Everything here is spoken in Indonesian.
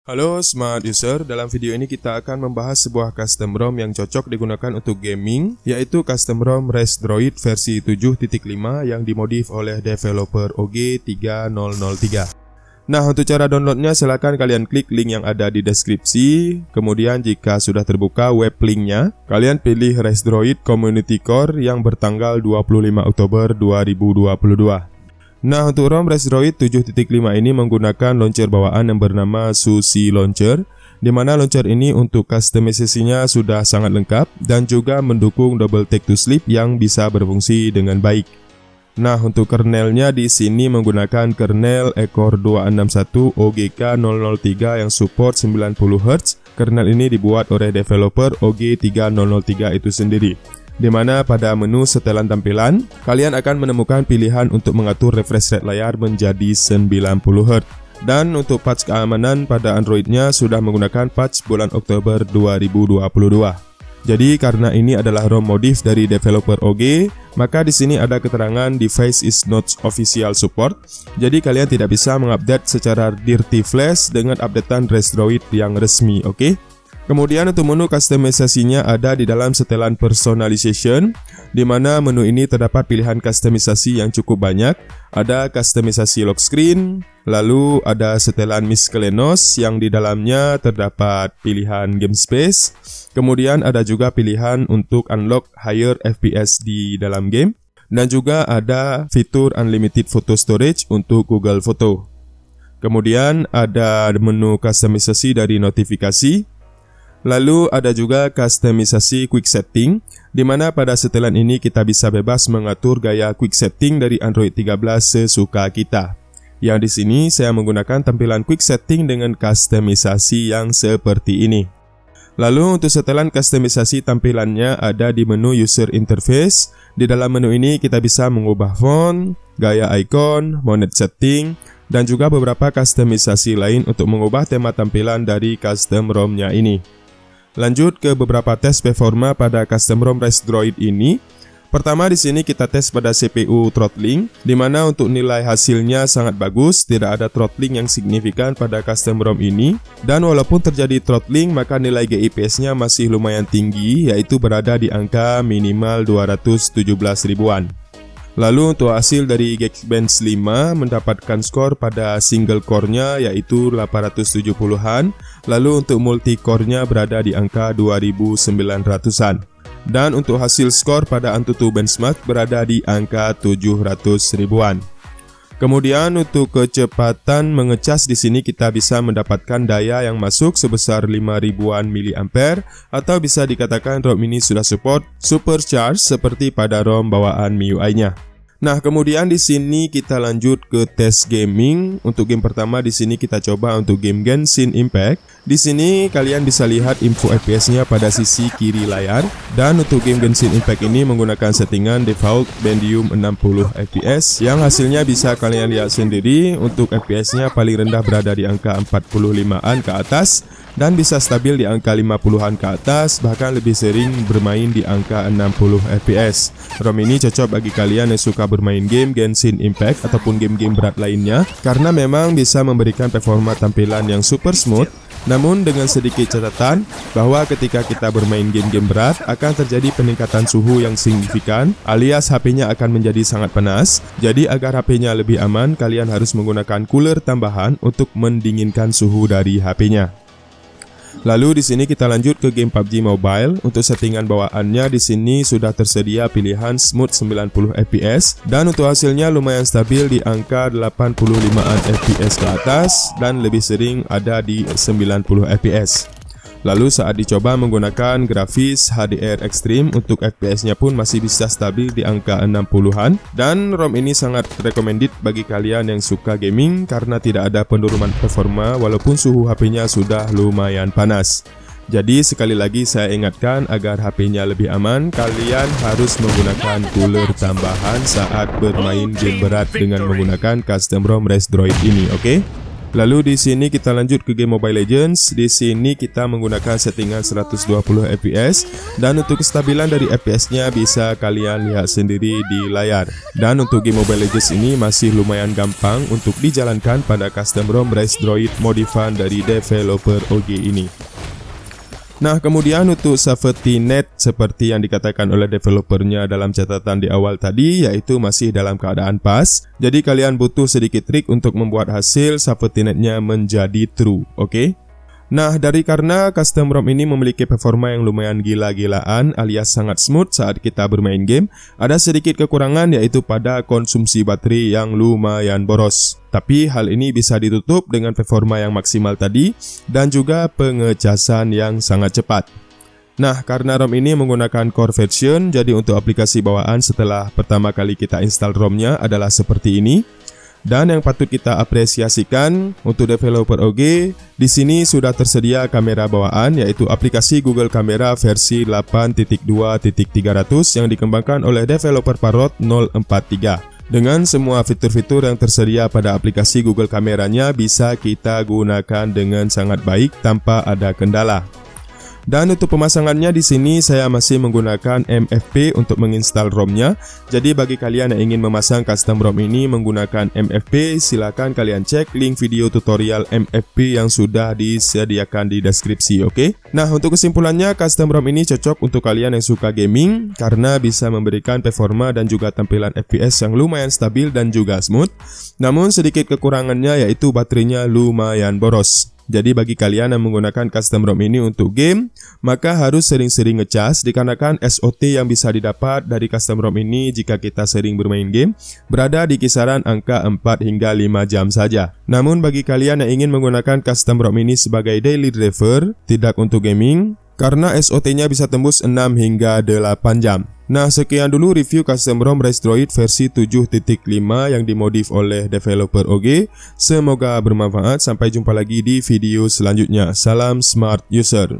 Halo Smart User, dalam video ini kita akan membahas sebuah custom ROM yang cocok digunakan untuk gaming, yaitu custom ROM ResDroid versi 7.5 yang dimodif oleh developer OG3003. Nah, untuk cara downloadnya silahkan kalian klik link yang ada di deskripsi. Kemudian jika sudah terbuka web linknya, kalian pilih ResDroid Community Core yang bertanggal 25 Oktober 2022. Nah, untuk ROM ResDroid 7.5 ini menggunakan launcher bawaan yang bernama SUSE Launcher, di mana launcher ini untuk customisasinya sudah sangat lengkap dan juga mendukung double take to sleep yang bisa berfungsi dengan baik. Nah, untuk kernelnya di sini menggunakan kernel Core 261 OGK003 yang support 90 Hz. Kernel ini dibuat oleh developer OG3003 itu sendiri, di mana pada menu setelan tampilan, kalian akan menemukan pilihan untuk mengatur refresh rate layar menjadi 90 Hz. Dan untuk patch keamanan pada Androidnya sudah menggunakan patch bulan Oktober 2022. Jadi karena ini adalah ROM modif dari developer OG, maka di sini ada keterangan device is not official support. Jadi kalian tidak bisa mengupdate secara dirty flash dengan updatean ResDroid yang resmi, oke? Kemudian untuk menu customisasinya ada di dalam setelan personalization, di mana menu ini terdapat pilihan customisasi yang cukup banyak. Ada customisasi lock screen, lalu ada setelan miscellaneous yang di dalamnya terdapat pilihan game space. Kemudian ada juga pilihan untuk unlock higher FPS di dalam game, dan juga ada fitur unlimited photo storage untuk Google Photo. Kemudian ada menu customisasi dari notifikasi. Lalu ada juga customisasi quick setting, di mana pada setelan ini kita bisa bebas mengatur gaya quick setting dari Android 13 sesuka kita. Yang di sini saya menggunakan tampilan quick setting dengan customisasi yang seperti ini. Lalu untuk setelan customisasi tampilannya ada di menu user interface. Di dalam menu ini kita bisa mengubah font, gaya icon, monet setting, dan juga beberapa customisasi lain untuk mengubah tema tampilan dari custom ROM-nya ini. Lanjut ke beberapa tes performa pada custom ROM ResDroid ini. Pertama di sini kita tes pada CPU throttling, di mana untuk nilai hasilnya sangat bagus, tidak ada throttling yang signifikan pada custom ROM ini. Dan walaupun terjadi throttling, maka nilai GIPS-nya masih lumayan tinggi, yaitu berada di angka minimal 217 ribuan. Lalu untuk hasil dari Geekbench 5 mendapatkan skor pada single core-nya yaitu 870-an. Lalu untuk multi core-nya berada di angka 2900-an. Dan untuk hasil skor pada AnTuTu benchmark berada di angka 700 ribuan. Kemudian untuk kecepatan mengecas di sini kita bisa mendapatkan daya yang masuk sebesar 5000-an mAh, atau bisa dikatakan ROM ini sudah support supercharge seperti pada ROM bawaan MIUI-nya. Nah, kemudian di sini kita lanjut ke tes gaming. Untuk game pertama di sini kita coba untuk game Genshin Impact. Di sini kalian bisa lihat info FPS-nya pada sisi kiri layar. Dan untuk game Genshin Impact ini menggunakan settingan default Pentium 60 FPS yang hasilnya bisa kalian lihat sendiri. Untuk FPS-nya paling rendah berada di angka 45-an ke atas dan bisa stabil di angka 50-an ke atas, bahkan lebih sering bermain di angka 60 FPS. ROM ini cocok bagi kalian yang suka bermain game Genshin Impact ataupun game-game berat lainnya, karena memang bisa memberikan performa tampilan yang super smooth. Namun dengan sedikit catatan bahwa ketika kita bermain game-game berat akan terjadi peningkatan suhu yang signifikan, alias HP-nya akan menjadi sangat panas. Jadi agar HP-nya lebih aman, kalian harus menggunakan cooler tambahan untuk mendinginkan suhu dari HP-nya. Lalu di sini kita lanjut ke game PUBG Mobile. Untuk settingan bawaannya di sini sudah tersedia pilihan smooth 90 FPS dan untuk hasilnya lumayan stabil di angka 85-an FPS ke atas dan lebih sering ada di 90 FPS. Lalu saat dicoba menggunakan grafis HDR Extreme, untuk FPS-nya pun masih bisa stabil di angka 60-an. Dan ROM ini sangat recommended bagi kalian yang suka gaming karena tidak ada penurunan performa walaupun suhu HP-nya sudah lumayan panas. Jadi sekali lagi saya ingatkan agar HP-nya lebih aman, kalian harus menggunakan cooler tambahan saat bermain game berat dengan menggunakan custom ROM ResDroid ini, oke? Lalu di sini kita lanjut ke game Mobile Legends. Di sini kita menggunakan settingan 120 fps dan untuk kestabilan dari FPS-nya bisa kalian lihat sendiri di layar. Dan untuk game Mobile Legends ini masih lumayan gampang untuk dijalankan pada custom ROM Race Droid modifan dari developer OG ini. Nah, kemudian untuk safety net seperti yang dikatakan oleh developernya dalam catatan di awal tadi, yaitu masih dalam keadaan pas. Jadi kalian butuh sedikit trik untuk membuat hasil safety netnya menjadi true, oke? Nah, karena custom ROM ini memiliki performa yang lumayan gila-gilaan alias sangat smooth saat kita bermain game, ada sedikit kekurangan yaitu pada konsumsi baterai yang lumayan boros. Tapi hal ini bisa ditutup dengan performa yang maksimal tadi dan juga pengecasan yang sangat cepat. Nah, karena ROM ini menggunakan core version, jadi untuk aplikasi bawaan setelah pertama kali kita install ROM-nya adalah seperti ini. Dan yang patut kita apresiasikan untuk developer OG, di sini sudah tersedia kamera bawaan yaitu aplikasi Google Kamera versi 8.2.300 yang dikembangkan oleh developer Parrot 043. Dengan semua fitur-fitur yang tersedia pada aplikasi Google Kameranya bisa kita gunakan dengan sangat baik tanpa ada kendala. Dan untuk pemasangannya di sini saya masih menggunakan MFP untuk menginstal ROM-nya. Jadi bagi kalian yang ingin memasang custom ROM ini menggunakan MFP, silakan kalian cek link video tutorial MFP yang sudah disediakan di deskripsi, oke? Nah, untuk kesimpulannya custom ROM ini cocok untuk kalian yang suka gaming karena bisa memberikan performa dan juga tampilan FPS yang lumayan stabil dan juga smooth. Namun sedikit kekurangannya yaitu baterainya lumayan boros. Jadi bagi kalian yang menggunakan custom ROM ini untuk game, maka harus sering-sering ngecas dikarenakan SOT yang bisa didapat dari custom ROM ini jika kita sering bermain game berada di kisaran angka 4 hingga 5 jam saja. Namun bagi kalian yang ingin menggunakan custom ROM ini sebagai daily driver, tidak untuk gaming, karena SOT-nya bisa tembus 6 hingga 8 jam. Nah, sekian dulu review custom ROM Race Droid versi 7.5 yang dimodif oleh developer OG. Semoga bermanfaat. Sampai jumpa lagi di video selanjutnya. Salam smart user.